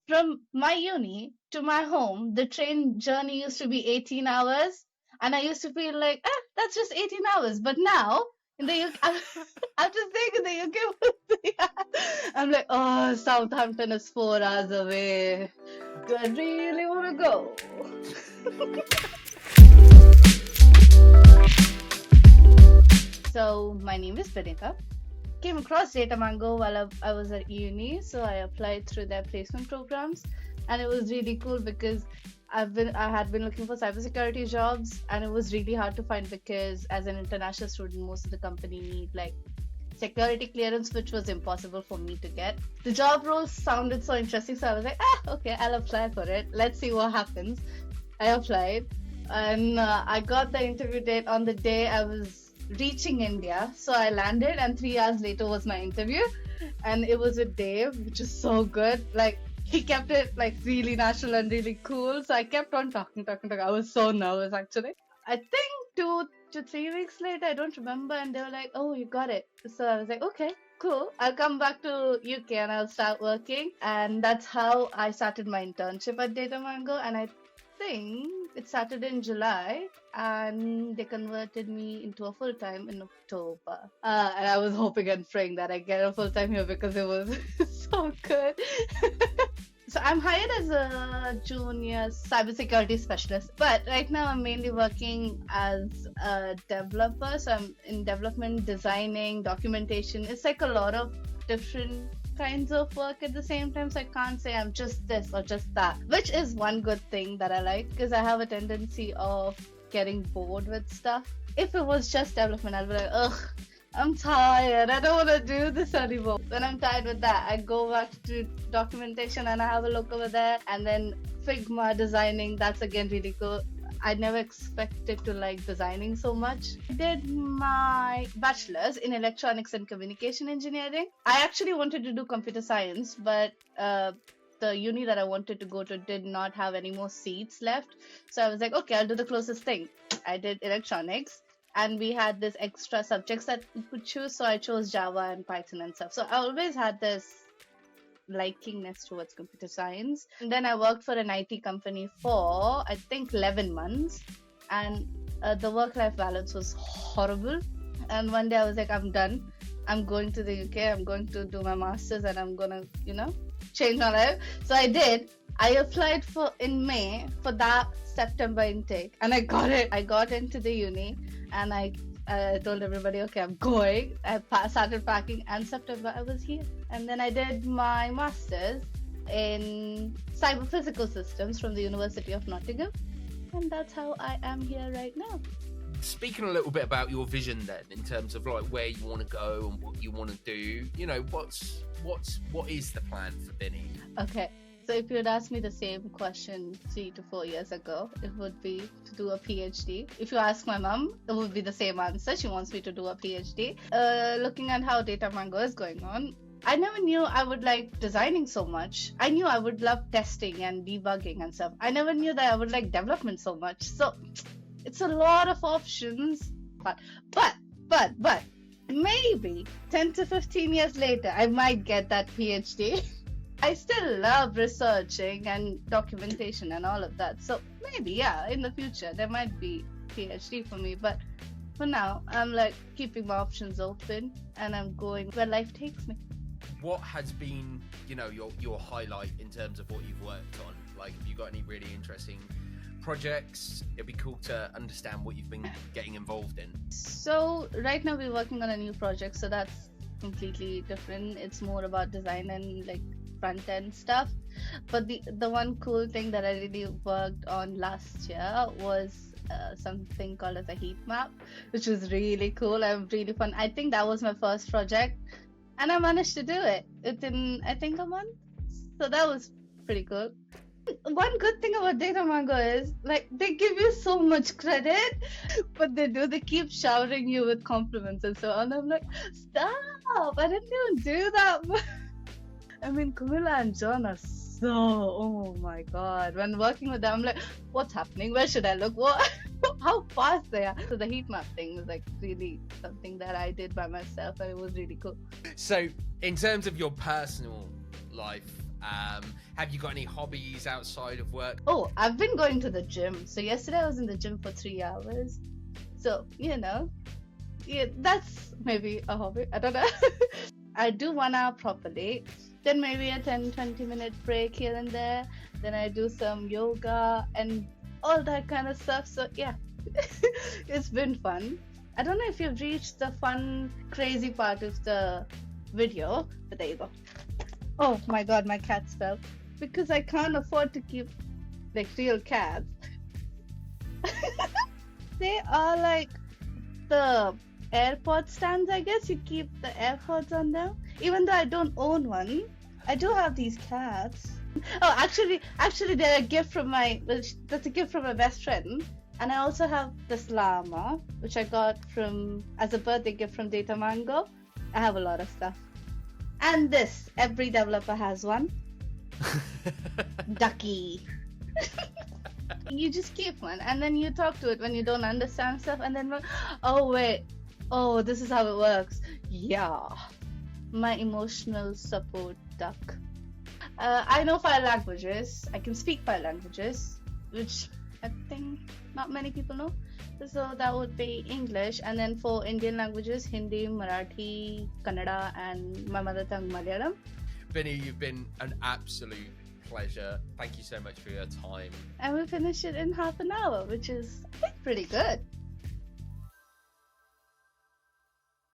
From my uni to my home, the train journey used to be 18 hours. And I used to feel like, that's just 18 hours. But now, in the UK, I'm just staying in the UK for 3 hours. I'm like, oh, Southampton is 4 hours away. Do I really want to go? So, my name is Binitha. Came across Datamango while I was at uni, so I applied through their placement programs, and it was really cool because I had been looking for cybersecurity jobs, and it was really hard to find because as an international student, most of the company need like security clearance, which was impossible for me to get. The job roles sounded so interesting, so I was like, okay, I'll apply for it. Let's see what happens. I applied, and I got the interview date on the day I was reaching India. So I landed, and 3 hours later was my interview, and it was with Dave, which is so good. Like, he kept it like really natural and really cool. So I kept on talking. I was so nervous actually. I think 2 to 3 weeks later, I don't remember, and they were like, "Oh, you got it." So I was like, "Okay, cool. I'll come back to UK and I'll start working." And that's how I started my internship at Datamango, and I think it started in July, and they converted me into a full time in October. And I was hoping and praying that I get a full time here because it was so good. So I'm hired as a junior cybersecurity specialist, but right now I'm mainly working as a developer. So I'm in development, designing, documentation. It's like a lot of different kinds of work at the same time. So I can't say I'm just this or just that, which is one good thing that I like because I have a tendency of getting bored with stuff. If it was just development, I'd be like, ugh, I'm tired. I don't want to do this anymore. When I'm tired with that, I go back to documentation and I have a look over there. And then Figma designing, that's again really cool. I never expected to like designing so much. I did my bachelor's in electronics and communication engineering. I actually wanted to do computer science, but the uni that I wanted to go to did not have any more seats left. So I was like, okay, I'll do the closest thing. I did electronics. And we had this extra subjects that we could choose. So I chose Java and Python and stuff. So I always had this likingness towards computer science. And then I worked for an IT company for, I think, 11 months. And the work-life balance was horrible. And one day I was like, I'm done. I'm going to the UK. I'm going to do my master's and I'm going to, change my life. So I did. I applied in May for that September intake and I got it. I got into the uni and I told everybody, okay, I'm going. I started packing and September I was here. And then I did my master's in cyber physical systems from the University of Nottingham. And that's how I am here right now. Speaking a little bit about your vision then, in terms of like where you want to go and what you want to do, what is the plan for Binny? Okay. So if you had asked me the same question 3 to 4 years ago, it would be to do a PhD. If you ask my mom, it would be the same answer. She wants me to do a PhD. Looking at how Datamango is going on, I never knew I would like designing so much. I knew I would love testing and debugging and stuff. I never knew that I would like development so much. So it's a lot of options. But maybe 10 to 15 years later, I might get that PhD. I still love researching and documentation and all of that. So maybe, yeah, in the future, there might be PhD for me. But for now, I'm like keeping my options open and I'm going where life takes me. What has been, your highlight in terms of what you've worked on? Like, have you got any really interesting projects? It'd be cool to understand what you've been getting involved in. So right now we're working on a new project. So that's completely different. It's more about design and like front end stuff. But the one cool thing that I really worked on last year was something called as a heat map, which was really cool and really fun. I think that was my first project and I managed to do it within, I think, a month. So that was pretty cool. One good thing about Datamango is like they give you so much credit, but they keep showering you with compliments and so on. I'm like, stop! I didn't even do that. I mean, Camilla and John are so, oh my god. When working with them, I'm like, what's happening? Where should I look? What? How fast they are. So the heat map thing was like really something that I did by myself and it was really cool. So in terms of your personal life, Have you got any hobbies outside of work? Oh, I've been going to the gym. So yesterday I was in the gym for 3 hours. So, yeah, that's maybe a hobby. I don't know. I do 1 hour properly. Then maybe a 10-20 minute break here and there. Then I do some yoga and all that kind of stuff. So yeah, it's been fun. I don't know if you've reached the fun, crazy part of the video, but there you go. Oh my god, my cats fell. Because I can't afford to keep like real cats. They are like the AirPod stands, I guess. You keep the AirPods on them. Even though I don't own one, I do have these cats. Oh, actually, they're a gift from that's a gift from my best friend. And I also have this llama, which I got as a birthday gift from Datamango. I have a lot of stuff. And this, every developer has one. Ducky. You just keep one, and then you talk to it when you don't understand stuff, and then, oh wait, oh, this is how it works. Yeah, my emotional support duck. I know 5 languages. I can speak 5 languages, which I think not many people know. So that would be English, and then 4 Indian languages: Hindi, Marathi, Kannada, and my mother tongue Malayalam. Vinny, you've been an absolute pleasure. Thank you so much for your time. And we finished it in half an hour, which is, I think, pretty good.